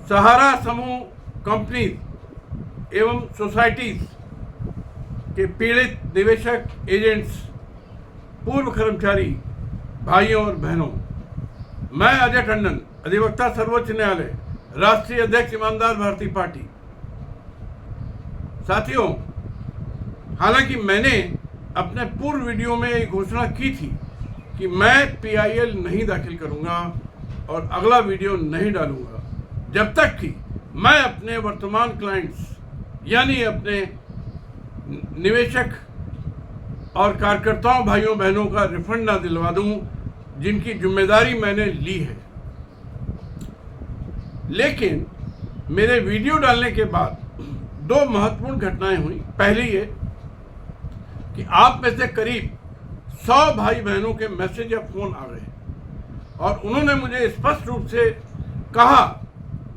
सहारा समूह कंपनीज एवं सोसाइटीज के पीड़ित निवेशक, एजेंट्स, पूर्व कर्मचारी भाइयों और बहनों, मैं अजय टंडन, अधिवक्ता, सर्वोच्च न्यायालय, राष्ट्रीय अध्यक्ष, ईमानदार भारतीय पार्टी। साथियों, हालांकि मैंने अपने पूर्व वीडियो में एक घोषणा की थी कि मैं PIL नहीं दाखिल करूंगा और अगला वीडियो नहीं डालूंगा जब तक कि मैं अपने वर्तमान क्लाइंट्स यानी अपने निवेशक और कार्यकर्ताओं, भाइयों बहनों का रिफंड ना दिलवा दूं, जिनकी जिम्मेदारी मैंने ली है। लेकिन मेरे वीडियो डालने के बाद दो महत्वपूर्ण घटनाएं हुई। पहली ये कि आप में से करीब 100 भाई बहनों के मैसेज या फोन आ गए और उन्होंने मुझे स्पष्ट रूप से कहा,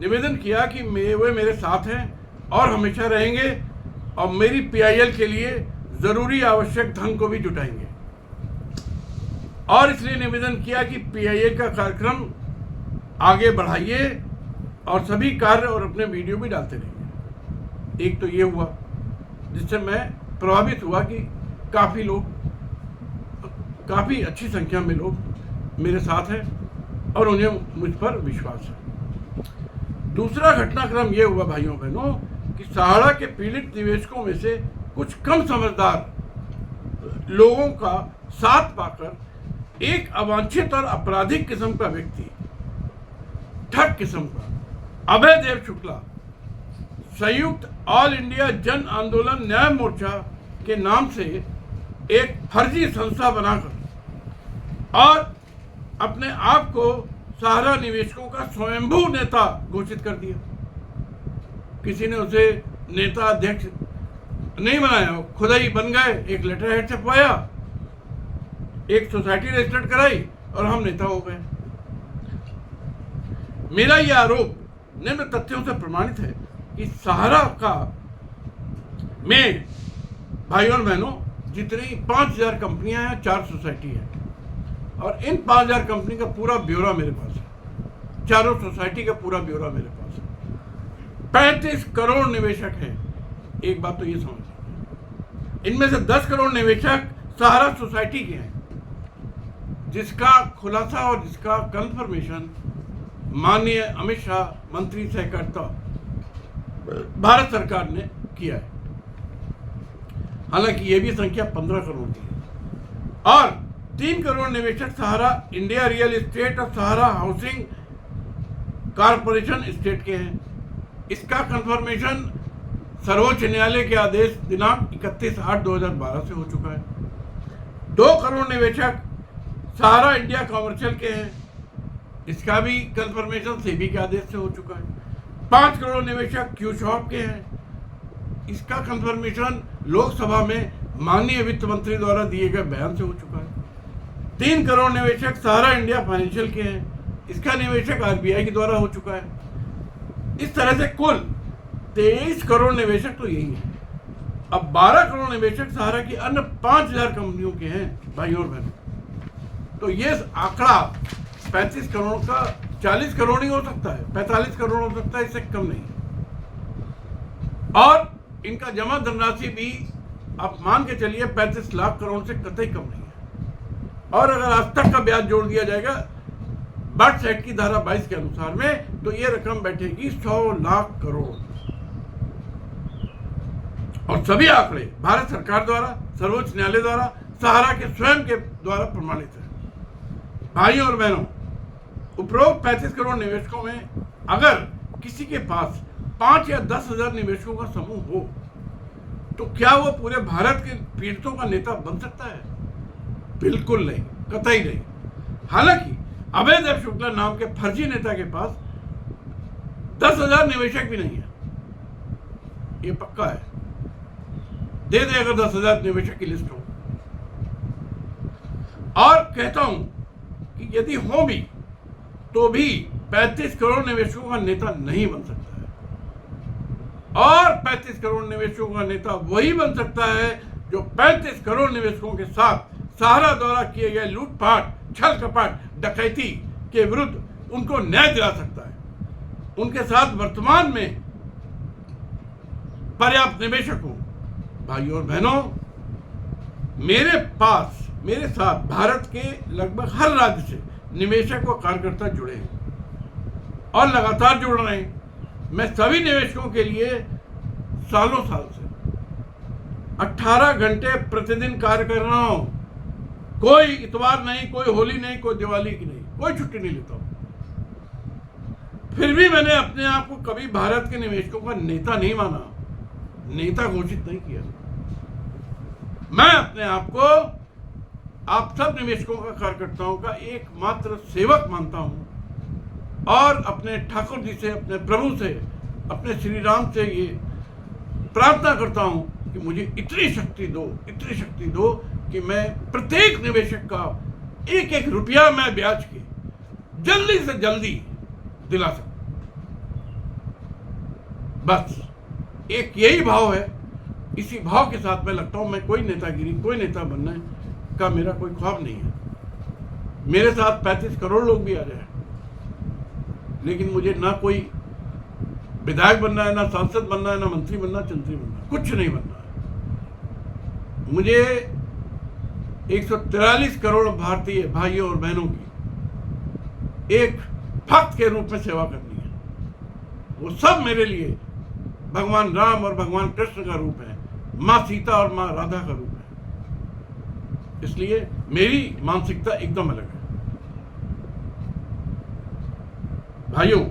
निवेदन किया कि वे मेरे साथ हैं और हमेशा रहेंगे और मेरी PIL के लिए जरूरी आवश्यक धन को भी जुटाएंगे। और इसलिए निवेदन किया कि PIL का कार्यक्रम आगे बढ़ाइए और सभी कार्य और अपने वीडियो भी डालते रहिए। एक तो ये हुआ जिससे मैं प्रभावित हुआ कि काफ़ी अच्छी संख्या में लोग मेरे साथ हैं और उन्हें मुझ पर विश्वास है। दूसरा घटनाक्रम ये हुआ भाइयों बहनों कि सहारा के पीड़ित निवेशकों में से कुछ कम समझदार लोगों का साथ पाकर एक अवांछित और आपराधिक किस्म का व्यक्ति, ठग किस्म का अभय देव शुक्ला, संयुक्त ऑल इंडिया जन आंदोलन न्याय मोर्चा के नाम से एक फर्जी संस्था बनाकर और अपने आप को सहारा निवेशकों का स्वयंभू नेता घोषित कर दिया। किसी ने उसे नेता अध्यक्ष नहीं बनाया, खुद ही बन गए। एक लेटर हेड छपवाया, एक सोसाइटी रजिस्टर्ड कराई और हम नेता हो गए। मेरा यह आरोप निम्न तथ्यों से प्रमाणित है कि सहारा का में भाइयों और बहनों जितनी 5000 कंपनियां हैं, 4 सोसाइटी है और इन 5000 कंपनी का पूरा ब्यौरा मेरे पास है। चारों सोसाइटी का पूरा ब्यौरा मेरे पास है। 35 करोड़ निवेशक हैं। एक बात तो ये समझ, इनमें से 10 करोड़ निवेशक सहारा सोसाइटी के हैं, जिसका खुलासा और जिसका कंफर्मेशन माननीय अमित शाह मंत्री सहकारिता भारत सरकार ने किया है। हालांकि ये भी संख्या 15 करोड़ की है और 3 करोड़ निवेशक सहारा इंडिया रियल एस्टेट और सहारा हाउसिंग कारपोरेशन स्टेट के हैं। इसका कंफर्मेशन सर्वोच्च न्यायालय के आदेश दिनांक 31/8/2012 से हो चुका है। 2 करोड़ निवेशक सहारा इंडिया कॉमर्शियल के हैं। इसका भी कंफर्मेशन सेबी के आदेश से हो चुका है। 5 करोड़ निवेशक क्यू शॉप के हैं। इसका कंफर्मेशन लोकसभा में माननीय वित्त मंत्री द्वारा दिए गए बयान से हो चुका है। 3 करोड़ निवेशक सहारा इंडिया फाइनेंशियल के हैं। इसका निवेशक RBI के द्वारा हो चुका है। इस तरह से कुल 23 करोड़ निवेशक तो यही है। अब 12 करोड़ निवेशक सहारा की अन्य 5000 कंपनियों के हैं भाइयों और बहनों। तो ये आंकड़ा 35 करोड़ का 40 करोड़ ही हो सकता है, 45 करोड़ हो सकता है, इससे कम नहीं। और इनका जमा धनराशि भी आप मान के चलिए 35 लाख करोड़ से कतई कम नहीं है। और अगर आज तक का ब्याज जोड़ दिया जाएगा बट सेट की धारा 22 के अनुसार में, तो ये रकम बैठेगी 100 लाख करोड़। और सभी आंकड़े भारत सरकार द्वारा, सर्वोच्च न्यायालय द्वारा, सहारा के स्वयं के द्वारा प्रमाणित है। भाइयों और बहनों, उपरोक्त 35 करोड़ निवेशकों में अगर किसी के पास 5 या 10 हजार निवेशकों का समूह हो तो क्या वो पूरे भारत के पीड़ितों का नेता बन सकता है? बिल्कुल नहीं, कतई नहीं। हालांकि अभय देव शुक्ला नाम के फर्जी नेता के पास 10,000 निवेशक भी नहीं है, ये पक्का है। दे दे अगर 10,000 निवेशक की लिस्ट हो। और कहता हूं कि यदि हो भी तो भी 35 करोड़ निवेशकों का नेता नहीं बन सकता है। और 35 करोड़ निवेशकों का नेता वही बन सकता है जो 35 करोड़ निवेशकों के साथ सहारा द्वारा किए गए लूटपाट, छल कपट, डकैती के विरुद्ध उनको न्याय दिला सकता है, उनके साथ वर्तमान में पर्याप्त निवेशक हो। भाइयों और बहनों, मेरे साथ भारत के लगभग हर राज्य से निवेशक व कार्यकर्ता जुड़े हैं और लगातार जुड़ रहे हैं। मैं सभी निवेशकों के लिए सालों साल से 18 घंटे प्रतिदिन कार्य कर रहा हूं। कोई इतवार नहीं, कोई होली नहीं, कोई दिवाली की नहीं, कोई छुट्टी नहीं लेता हूं। फिर भी मैंने अपने आप को कभी भारत के निवेशकों का नेता नहीं माना, नेता घोषित नहीं किया। मैं अपने आप को आप सब निवेशकों का, कार्यकर्ताओं का एकमात्र सेवक मानता हूं और अपने ठाकुर जी से, अपने प्रभु से, अपने श्री राम से ये प्रार्थना करता हूं कि मुझे इतनी शक्ति दो कि मैं प्रत्येक निवेशक का एक एक रुपया मैं ब्याज के जल्दी से जल्दी दिला सकूं। बस एक यही भाव है। इसी भाव के साथ मैं लगता हूं मैं कोई नेतागिरी, कोई नेता बनने का मेरा कोई ख्वाब नहीं है। मेरे साथ 35 करोड़ लोग भी आ जाए, लेकिन मुझे ना कोई विधायक बनना है, ना सांसद बनना है, ना मंत्री बनना, चंत्री बनना, कुछ नहीं बनना है। मुझे 143 करोड़ भारतीय भाइयों और बहनों की एक भक्त के रूप में सेवा करनी है। वो सब मेरे लिए भगवान राम और भगवान कृष्ण का रूप है, माँ सीता और माँ राधा का रूप है। इसलिए मेरी मानसिकता एकदम अलग है। भाइयों,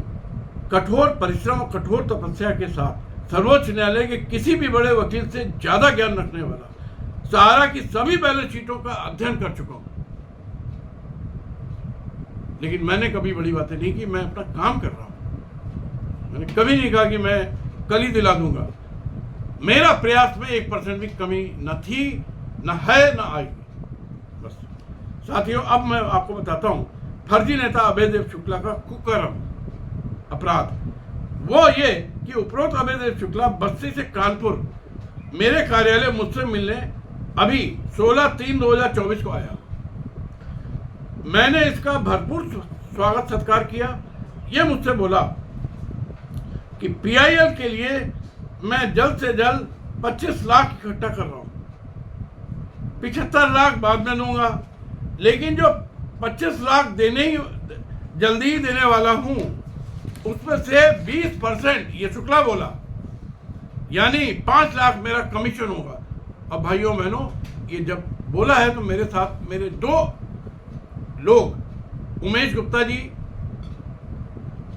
कठोर परिश्रम और कठोर तपस्या के साथ सर्वोच्च न्यायालय के किसी भी बड़े वकील से ज्यादा ज्ञान रखने वाला सहारा की सभी बैलेंस शीटों का अध्ययन कर चुका हूं। लेकिन मैंने कभी बड़ी बातें नहीं की। मैं अपना काम कर रहा हूं। मैंने कभी नहीं कहा कि मैं कल ही दिला दूंगा। मेरा प्रयास में 1% भी कमी न थी, न है, न आएगी। बस साथियों, अब मैं आपको बताता हूं फर्जी नेता अभयदेव शुक्ला का कुकर्म अपराध। वो ये कि उपरोक्त अभयदेव शुक्ला बस्ती से कानपुर मेरे कार्यालय मुझसे मिलने अभी 16/3/2024 को आया। मैंने इसका भरपूर स्वागत सत्कार किया। ये मुझसे बोला कि PIL के लिए मैं जल्द से जल्द 25 लाख इकट्ठा कर रहा हूं, 75 लाख बाद में दूंगा, लेकिन जो 25 लाख जल्दी ही देने वाला हूं उसमें से 20% ये शुक्ला बोला, यानी 5 लाख मेरा कमीशन होगा। अब भाइयों बहनों, ये जब बोला है तो मेरे साथ मेरे 2 लोग उमेश गुप्ता जी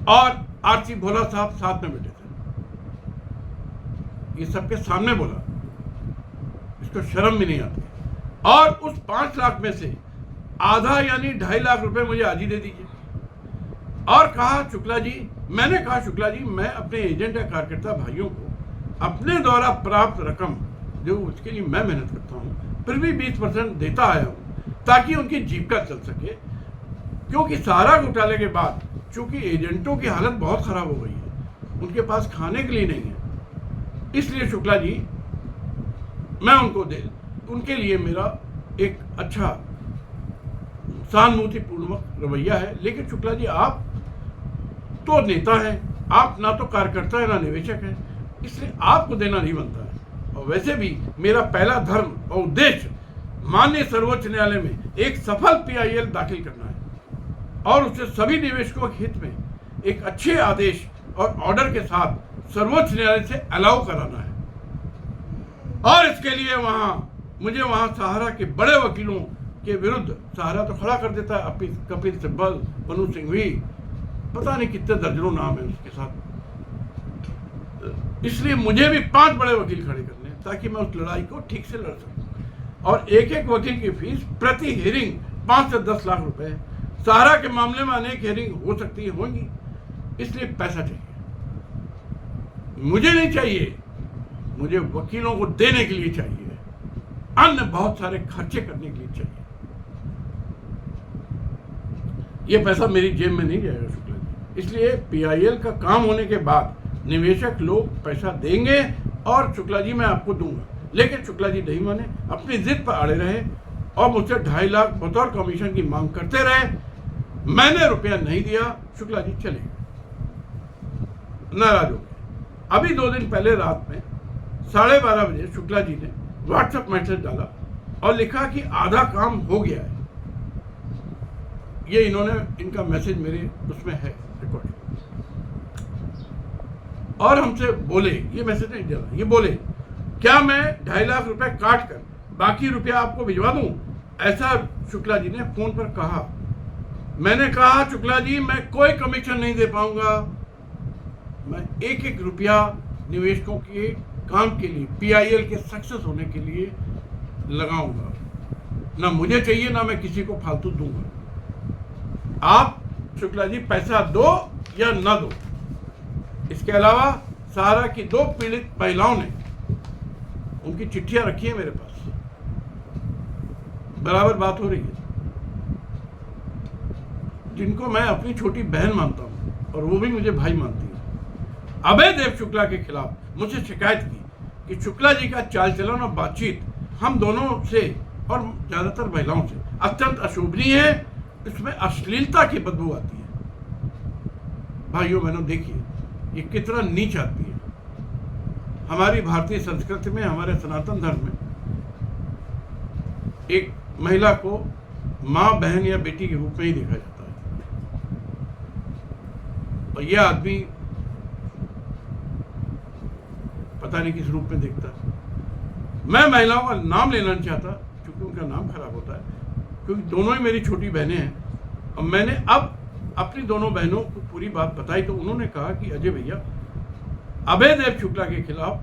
और RC भोला साहब साथ में बैठे थे। ये सबके सामने बोला, इसको शर्म भी नहीं आती। और उस 5 लाख में से आधा यानी 2.5 लाख रुपए मुझे आज ही दे दीजिए। और कहा शुक्ला जी, मैंने कहा शुक्ला जी, मैं अपने एजेंट या कार्यकर्ता भाइयों को अपने द्वारा प्राप्त रकम जो उसके लिए मैं मेहनत करता हूं फिर भी 20% देता आया हूं ताकि उनकी जीविका चल सके। क्योंकि सहारा घोटाले के बाद चूंकि एजेंटों की हालत बहुत खराब हो गई है, उनके पास खाने के लिए नहीं है, इसलिए शुक्ला जी मैं उनके लिए मेरा एक अच्छा सहानुभूतिपूर्ण रवैया है। लेकिन शुक्ला जी, आप तो नेता हैं, आप ना तो कार्यकर्ता है ना निवेशक है, इसलिए आपको देना नहीं बनता है। और वैसे भी मेरा पहला धर्म और उद्देश्य माननीय सर्वोच्च न्यायालय में एक सफल PIL दाखिल करना है और उसे सभी निवेशकों के हित में एक अच्छे आदेश और ऑर्डर के साथ सर्वोच्च न्यायालय से अलाउ कराना है। और इसके लिए मुझे वहां सहारा के बड़े वकीलों के विरुद्ध सहारा तो खड़ा कर देता है, कपिल सिब्बल, मनु सिंघवी, पता नहीं कितने दर्जनों नाम है उसके साथ। इसलिए मुझे भी 5 बड़े वकील खड़े करने हैं ताकि मैं उस लड़ाई को ठीक से लड़ सकूं। और एक एक वकील की फीस प्रति हियरिंग 5 से 10 लाख रुपए है। सहारा के मामले में अनेक हियरिंग हो सकती है, होंगी, इसलिए पैसा चाहिए। मुझे नहीं चाहिए, मुझे वकीलों को देने के लिए चाहिए, अन्य बहुत सारे खर्चे करने के लिए चाहिए। ये पैसा मेरी जेब में नहीं जाएगा शुक्ला जी। इसलिए PIL का काम होने के बाद निवेशक लोग पैसा देंगे और शुक्ला जी मैं आपको दूंगा। लेकिन शुक्ला जी नहीं माने, अपनी जिद पर अड़े रहे और मुझसे 2.5 लाख बतौर कमीशन की मांग करते रहे। मैंने रुपया नहीं दिया, शुक्ला जी चले गए। नाराज हो गए। अभी 2 दिन पहले रात में 12:30 बजे शुक्ला जी ने व्हाट्सएप मैसेज डाला और लिखा कि आधा काम हो गया है। ये इनका मैसेज मेरे उसमें है रिकॉर्ड। और हमसे बोले, ये मैसेज नहीं डाला, ये बोले क्या मैं 2.5 लाख रुपए काट कर बाकी रुपया आपको भिजवा दूं? ऐसा शुक्ला जी ने फोन पर कहा। मैंने कहा शुक्ला जी मैं कोई कमीशन नहीं दे पाऊंगा, मैं एक एक रुपया निवेशकों के काम के लिए, PIL के सक्सेस होने के लिए लगाऊंगा। ना मुझे चाहिए, ना मैं किसी को फालतू दूंगा। आप शुक्ला जी पैसा दो या ना दो। इसके अलावा सहारा की 2 पीड़ित महिलाओं ने, उनकी चिट्ठियां रखी है मेरे पास, बराबर बात हो रही है, जिनको मैं अपनी छोटी बहन मानता हूं और वो भी मुझे भाई मानती है। अभय देव शुक्ला के खिलाफ मुझे शिकायत की कि शुक्ला जी का चाल चलन और बातचीत हम दोनों से और ज्यादातर महिलाओं से अत्यंत अशोभनीय है, इसमें अश्लीलता की बदबू आती है। भाइयों बहनों, देखिए ये कितना नीच आदमी है। हमारी भारतीय संस्कृति में, हमारे सनातन धर्म में एक महिला को मां, बहन या बेटी के रूप में ही देखा जाता है, और यह आदमी पता नहीं किस रूप में देखता है। मैं महिलाओं का नाम लेना नहीं चाहता क्योंकि उनका नाम खराब होता है, क्योंकि दोनों ही मेरी छोटी बहनें हैं। और मैंने अब अपनी दोनों बहनों को पूरी बात बताई तो उन्होंने कहा कि अजय भैया, अभय देव शुक्ला के खिलाफ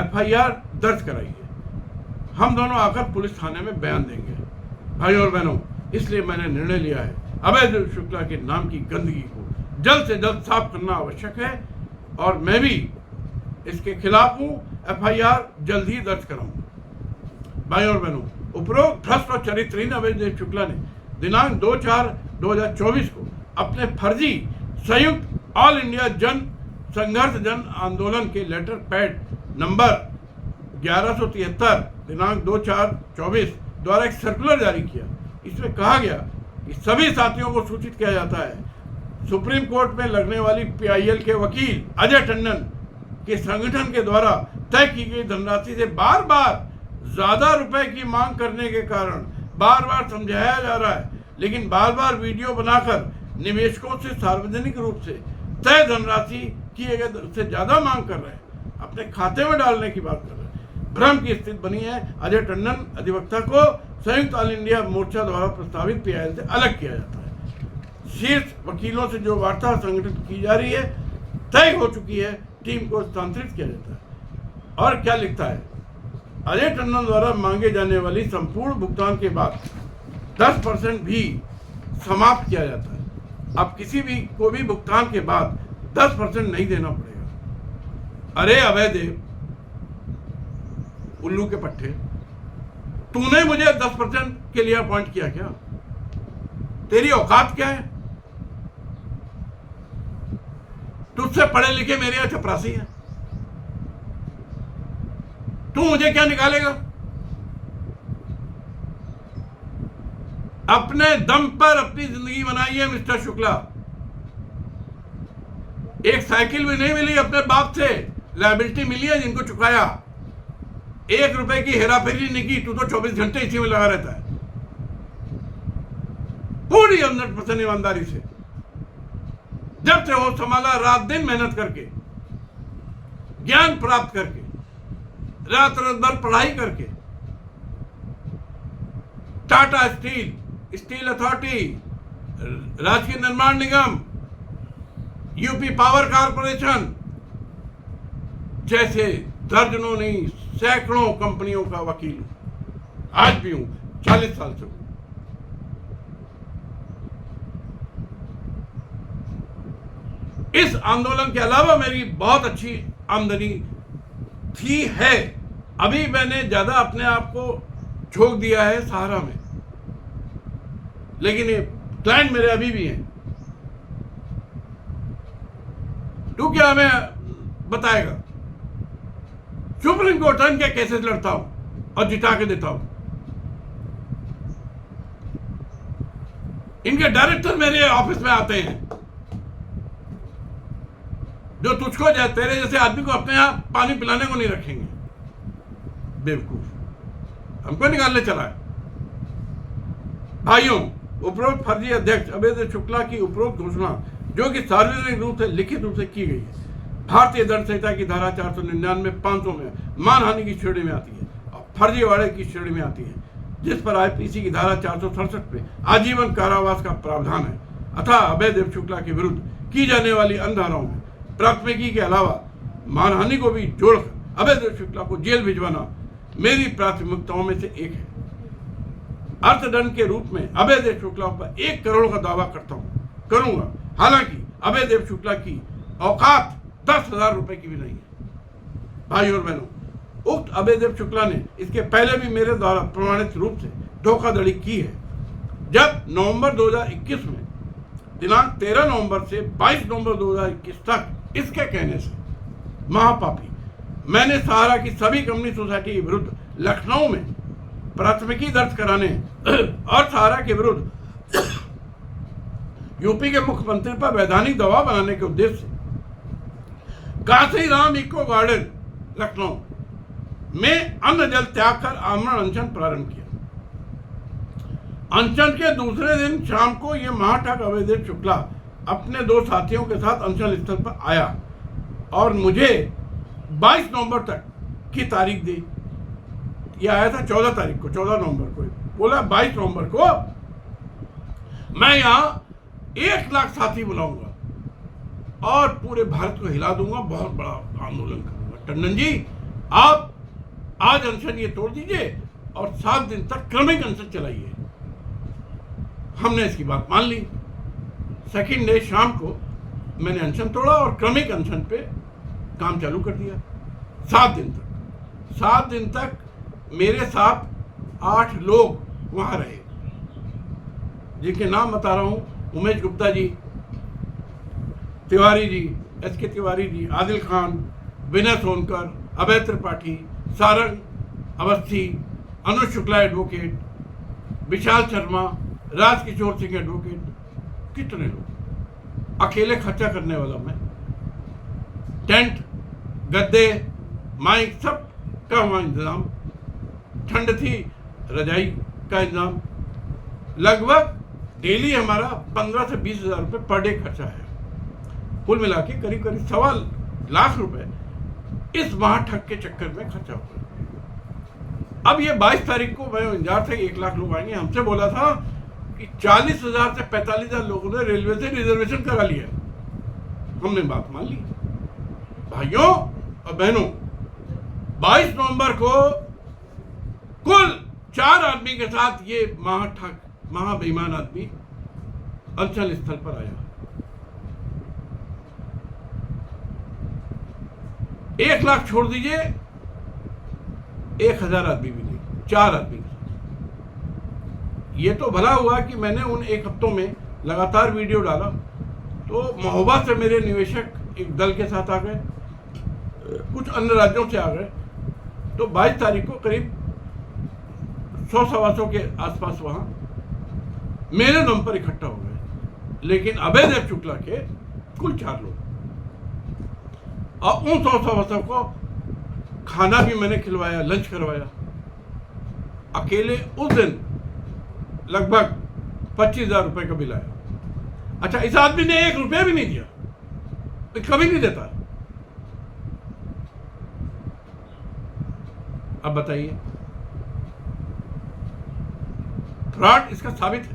FIR दर्ज कराइए, हम दोनों आकर पुलिस थाने में बयान देंगे। भाइयों और बहनों, इसलिए मैंने निर्णय लिया है अभय देव शुक्ला के नाम की गंदगी को जल्द से जल्द साफ करना आवश्यक है, और मैं भी इसके खिलाफ हूं। FIR जल्द ही दर्ज कराऊंगा। भाइयों और बहनों, उपरोक्त भ्रष्ट और चरित्रहीन अभय देव शुक्ला ने दिनांक 2/4/2024 को अपने फर्जी संयुक्त ऑल इंडिया जन संघर्ष जन आंदोलन के लेटर पैड नंबर 1173 दिनांक 2/4/24 द्वारा एक सर्कुलर जारी किया। इसमें कहा गया कि सभी साथियों को सूचित किया जाता है, सुप्रीम कोर्ट में लगने वाली PIL के वकील अजय टंडन के संगठन के द्वारा तय की गई धनराशि से बार बार ज्यादा रुपए की मांग करने के कारण बार बार समझाया जा रहा है, लेकिन बार बार वीडियो बनाकर निवेशकों से सार्वजनिक रूप से तय धनराशि किए गए उससे ज्यादा मांग कर रहे हैं, अपने खाते में डालने की बात कर रहे हैं। भ्रम की स्थिति बनी है। अजय टंडन अधिवक्ता को संयुक्त ऑल इंडिया मोर्चा द्वारा प्रस्तावित PIL से अलग किया जाता है। शीर्ष वकीलों से जो वार्ता संगठित की जा रही है तय हो चुकी है, टीम को स्थानांतरित किया जाता है। और क्या लिखता है, अजय टंडन द्वारा मांगे जाने वाली संपूर्ण भुगतान के बाद 10% भी समाप्त किया जाता है। अब किसी भी को भी भुगतान के बाद 10% नहीं देना पड़ेगा। अरे अभय देव, उल्लू के पट्टे, तूने मुझे 10% के लिए अपॉइंट किया क्या? तेरी औकात क्या है? तुझसे पढ़े लिखे मेरे यहां चपरासी है, तू मुझे क्या निकालेगा? अपने दम पर अपनी जिंदगी बनाई है मिस्टर शुक्ला। एक साइकिल भी नहीं मिली अपने बाप से, लायबिलिटी मिली है जिनको चुकाया। 1 रुपए की हेराफेरी नहीं की, तू तो 24 घंटे इसी में लगा रहता है, पूरी 100% ईमानदारी से। जब से वो संभाला, रात दिन मेहनत करके, ज्ञान प्राप्त करके, रात रात भर पढ़ाई करके, टाटा स्टील, स्टील अथॉरिटी, राजकीय निर्माण निगम, यूपी पावर कॉरपोरेशन जैसे दर्जनों नहीं सैकड़ों कंपनियों का वकील हूं, आज भी हूं, 40 साल से हूं। इस आंदोलन के अलावा मेरी बहुत अच्छी आमदनी थी, है। अभी मैंने ज्यादा अपने आप को झोंक दिया है सहारा में, लेकिन ये क्लाइंट मेरे अभी भी हैं। तू क्या हमें बताएगा? सुप्रीम कोर्ट के केसेस लड़ता हूं और जिता के देता हूं। इनके डायरेक्टर मेरे ऑफिस में आते हैं, जो तुझको तेरे जैसे आदमी को अपने यहाँ पानी पिलाने को नहीं रखेंगे। बेवकूफ, हमको निकालने चला है। भाइयों, उपरोक्त फर्जी अध्यक्ष अभयदेव शुक्ला की उपरोक्त घोषणा जो कि सार्वजनिक रूप से लिखित रूप से की गई है, भारतीय दंड संहिता की धारा 499, 500 में मानहानि की श्रेणी में आती है और फर्जीवाड़े की श्रेणी में आती है, जिस पर आईपीसी की धारा 467 पे आजीवन कारावास का प्रावधान है। अतः अभयदेव शुक्ला के विरुद्ध की जाने वाली अन्य धाराओं में प्राथमिकी के अलावा मानहानि को भी जोड़कर अभयदेव शुक्ला को जेल भिजवाना मेरी प्राथमिकताओं में से एक है। अर्थदंड के रूप में अभयदेव शुक्ला पर 1 करोड़ का दावा करूंगा। हालांकि अभयदेव शुक्ला की औकात 10,000 रुपए की भी नहीं है। भाइयों और बहनों, उक्त अभयदेव शुक्ला ने इसके पहले भी मेरे द्वारा प्रमाणित रूप से धोखाधड़ी की है। जब नवंबर 2021 में दिनांक 13 नवंबर से 22 नवंबर 2021 तक इसके कहने से महापापी मैंने सहारा की सभी कंपनी सोसाइटी के विरुद्ध लखनऊ में प्राथमिकी दर्ज कराने और सहारा के विरुद्ध यूपी के मुख्यमंत्री पर वैधानिक दबाव बनाने के उद्देश्य से काशीराम इको गार्डन लखनऊ में अन्न जल त्याग कर आमरण अनशन प्रारंभ किया। अनशन के दूसरे दिन शाम को यह महाठग अभयदेव शुक्ला अपने 2 साथियों के साथ अनशन स्थल पर आया और मुझे 22 नवंबर तक की तारीख दी। यह आया था 14 नवंबर को। बोला 22 नवंबर को मैं यहाँ 1 लाख साथी बुलाऊंगा और पूरे भारत को हिला दूंगा, बहुत बड़ा आंदोलन करूंगा। टंडन जी, आप आज अनशन ये तोड़ दीजिए और 7 दिन तक क्रमिक अनशन चलाइए। हमने इसकी बात मान ली। सेकंड डे शाम को मैंने अनशन तोड़ा और क्रमिक अनशन पे काम चालू कर दिया। 7 दिन तक मेरे साथ 8 लोग वहां रहे, जिनके नाम बता रहा हूं: उमेश गुप्ता जी, तिवारी जी, SK तिवारी जी, आदिल खान, विनय सोनकर, अभय त्रिपाठी, सारंग अवस्थी, अनुज शुक्ला एडवोकेट, विशाल शर्मा, राजकिशोर सिंह एडवोकेट। कितने लोग, अकेले खर्चा करने वाला मैं। टेंट, गद्दे, माइक, सब का वहाँ इंतजाम। ठंड थी, रजाई का इंतजाम। लगभग डेली हमारा 15 से 20 हजार रुपये पर डे खर्चा है। कुल मिला के करीब 1.25 लाख रुपए इस महाठग के चक्कर में खर्चा हुआ। अब ये 22 तारीख को मैं इंतजार था 1 लाख लोग आएंगे। हमसे बोला था कि 40,000 से 45,000 लोगों ने रेलवे से रिजर्वेशन करा लिया। हमने बात मान ली। भाइयों और बहनों, 22 नवंबर को कुल 4 आदमी के साथ ये महाठग, महाबेईमान आदमी अनशन स्थल पर आया। 1 लाख छोड़ दीजिए, 1,000 आदमी भी नहीं, 4 आदमी के साथ। ये तो भला हुआ कि मैंने उन 1 हफ्तों में लगातार वीडियो डाला, तो महोबा से मेरे निवेशक एक दल के साथ आ गए, कुछ अन्य राज्यों से आ गए। तो 22 तारीख को करीब 100-125 के आसपास वहां मेरे दम पर इकट्ठा हो गए। लेकिन अभयदेव शुक्ला के कुल 4 लोग, और उन 100-125 को खाना भी मैंने खिलवाया, लंच करवाया। अकेले उस दिन लगभग 25,000 रुपए का बिल आया। अच्छा, इस आदमी ने 1 रुपया भी नहीं दिया, तो कभी नहीं देता। अब बताइए, फ्रॉड इसका साबित है।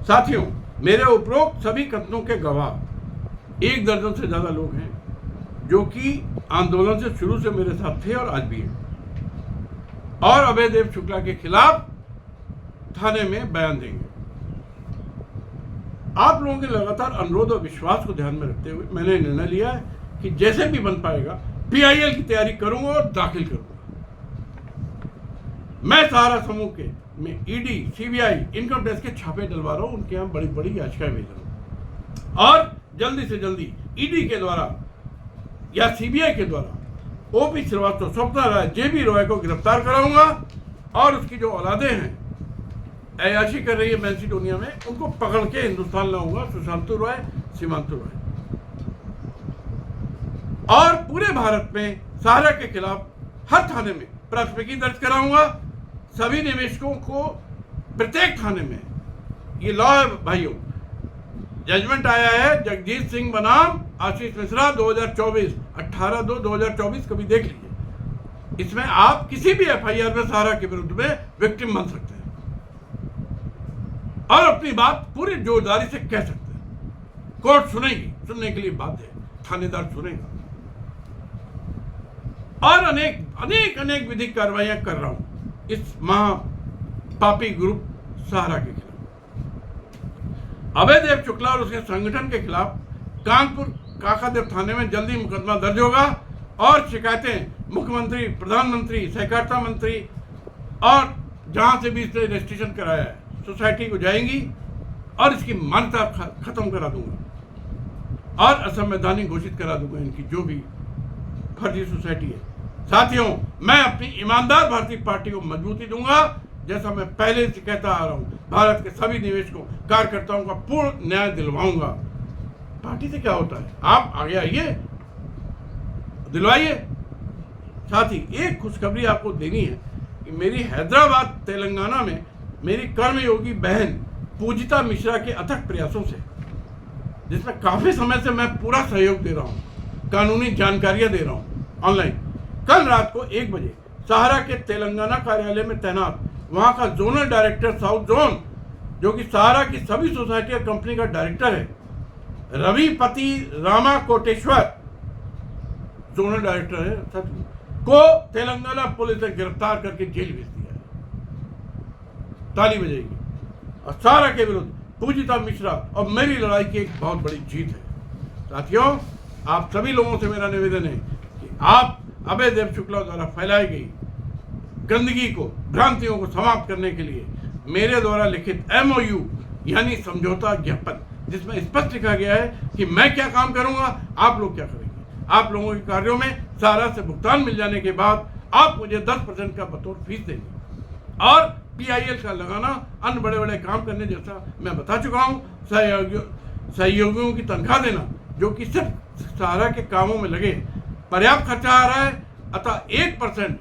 साथियों, मेरे उपरोक्त सभी कथनों के गवाह 1 दर्जन से ज्यादा लोग हैं, जो कि आंदोलन से शुरू से मेरे साथ थे और आज भी हैं, और अभयदेव शुक्ला के खिलाफ थाने में बयान देंगे। आप लोगों के लगातार अनुरोध और विश्वास को ध्यान में रखते हुए मैंने निर्णय लिया है कि जैसे भी बन पाएगा PIL की तैयारी करूंगा और दाखिल करूंगा। मैं सहारा समूह के में ED, CBI, इनकम टैक्स के छापे डलवा रहा हूं, उनके यहाँ बड़ी बड़ी याचिकाएं भेज रहा हूं, और जल्दी से जल्दी ED के द्वारा या CBI के द्वारा OP श्रीवास्तव, स्वप्ना राय, JB रॉय को गिरफ्तार कराऊंगा और उसकी जो औलादें हैं ऐयाशी कर रही है मैसेडोनिया में, उनको पकड़ के हिंदुस्तान लाऊंगा, सुशांतु रॉय, सीमांतु रॉय, और पूरे भारत में सहारा के खिलाफ हर थाने में प्राथमिकी दर्ज कराऊंगा। सभी निवेशकों को प्रत्येक थाने में, ये लॉ है भाइयों, जजमेंट आया है जगजीत सिंह बनाम आशीष मिश्रा 2024, 18/2/2024, कभी देख लीजिए। इसमें आप किसी भी एफआईआर में सहारा के विरुद्ध में विक्टिम बन सकते हैं और अपनी बात पूरी जोरदारी से कह सकते हैं। कोर्ट सुनेगी, सुनने के लिए बाध्य है, थानेदार सुनेगा। और अनेक विधिक कार्रवाइयां कर रहा हूं इस महापापी ग्रुप सहारा के खिलाफ। अभय देव शुक्ला और उसके संगठन के खिलाफ कानपुर काकादेव थाने में जल्दी मुकदमा दर्ज होगा और शिकायतें मुख्यमंत्री, प्रधानमंत्री, सहकारिता मंत्री और जहां से भी इसने रजिस्ट्रेशन कराया है सोसाइटी को जाएंगी और इसकी मान्यता खत्म करा दूंगा और असंवैधानिक घोषित करा दूंगा इनकी जो भी फर्जी सोसाइटी है। साथियों, मैं अपनी ईमानदार भारतीय पार्टी को मजबूती दूंगा, जैसा मैं पहले से कहता आ रहा हूं। भारत के सभी निवेशकों, कार्यकर्ताओं का पूर्ण न्याय दिलवाऊंगा। पार्टी से क्या होता है, आप आगे आइए, दिलवाइए। साथ ही एक खुशखबरी आपको देनी है कि मेरी हैदराबाद तेलंगाना में मेरी कर्मयोगी बहन पूजिता मिश्रा के अथक प्रयासों से, जिसमें काफी समय से मैं पूरा सहयोग दे रहा हूं, कानूनी जानकारियां दे रहा हूं ऑनलाइन, कल रात को 1 बजे सहारा के तेलंगाना कार्यालय में तैनात वहां का जोनल डायरेक्टर साउथ जोन, जो कि सहारा की सभी सोसाइटी और कंपनी का डायरेक्टर है, रविपति रामा कोटेश्वर, जोनल डायरेक्टर है सच, को तेलंगाना पुलिस ने गिरफ्तार करके जेल भेज दिया है। ताली बजेगी। और सहारा के विरुद्ध पूजिता मिश्रा और मेरी लड़ाई की एक बहुत बड़ी जीत है। साथियों, आप सभी लोगों से मेरा निवेदन है कि आप अभय देव शुक्ला द्वारा फैलाई गई गंदगी को, भ्रांतियों को समाप्त करने के लिए मेरे द्वारा लिखित MOU यानी समझौता ज्ञापन, जिसमें स्पष्ट लिखा गया है कि मैं क्या काम करूंगा, आप लोग क्या करेंगे। आप लोगों के कार्यों में सहारा से भुगतान मिल जाने के बाद आप मुझे 10% का बतौर फीस देंगे और PIL का लगाना, अन्य बड़े बड़े काम करने जैसा मैं बता चुका हूँ। सहयोगियों की तनख्वाह देना, जो कि सिर्फ सहारा के कामों में लगे, पर्याप्त खर्चा आ रहा है, अतः 1%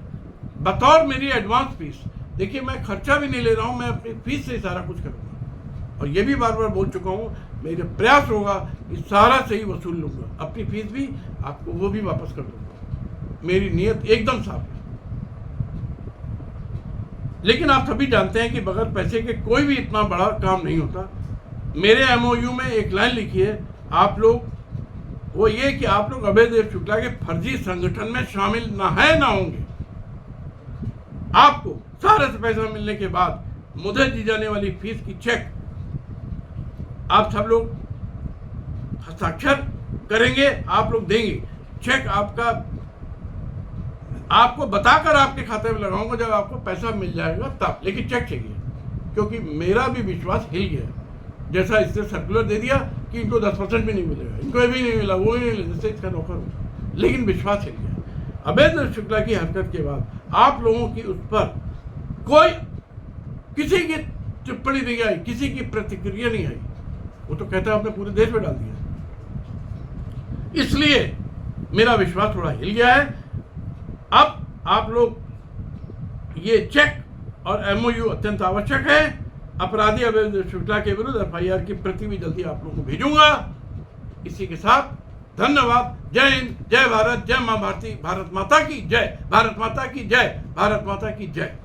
बतौर मेरी एडवांस फीस। देखिए, मैं खर्चा भी नहीं ले रहा हूँ, मैं अपनी फीस से सारा कुछ करूँगा। और ये भी बार बार बोल चुका हूँ, मेरा प्रयास होगा कि सहारा से ही वसूल लूँगा, अपनी फीस भी आपको वो भी वापस कर दूँगा। मेरी नीयत एकदम साफ है। लेकिन आप सभी जानते हैं कि बगैर पैसे के कोई भी इतना बड़ा काम नहीं होता। मेरे MOU में एक लाइन लिखी है आप लोग, वो ये कि आप लोग अभय देव शुक्ला के फर्जी संगठन में शामिल ना है ना होंगे। आपको सहारा से पैसा मिलने के बाद मुझे दी जाने वाली फीस की चेक आप सब लोग हस्ताक्षर करेंगे, आप लोग देंगे। चेक आपको बताकर आपके खाते में लगाऊंगा जब आपको पैसा मिल जाएगा तब, लेकिन चेक चाहिए, क्योंकि मेरा भी विश्वास हिल गया। जैसा इसने सर्कुलर दे दिया कि इनको 10% भी नहीं मिलेगा, इनको ये भी नहीं मिला, वो भी नहीं मिला, जैसे इसका नौकर हो, लेकिन विश्वास हिल गया। अभय देव शुक्ला की हरकत के बाद आप लोगों की उस पर कोई किसी की टिप्पणी नहीं आई, किसी की प्रतिक्रिया नहीं आई। वो तो कहता है आपने पूरे देश में डाल दिया। इसलिए मेरा विश्वास थोड़ा हिल गया है। अब आप लोग ये चेक और MOU अत्यंत आवश्यक है। अपराधी अभय देव शुक्ला के विरुद्ध FIR की प्रति भी जल्दी आप लोगों को भेजूंगा। इसी के साथ धन्यवाद। जय हिंद, जय भारत, जय मां भारती, भारत माता की जय, भारत माता की जय, भारत माता की जय।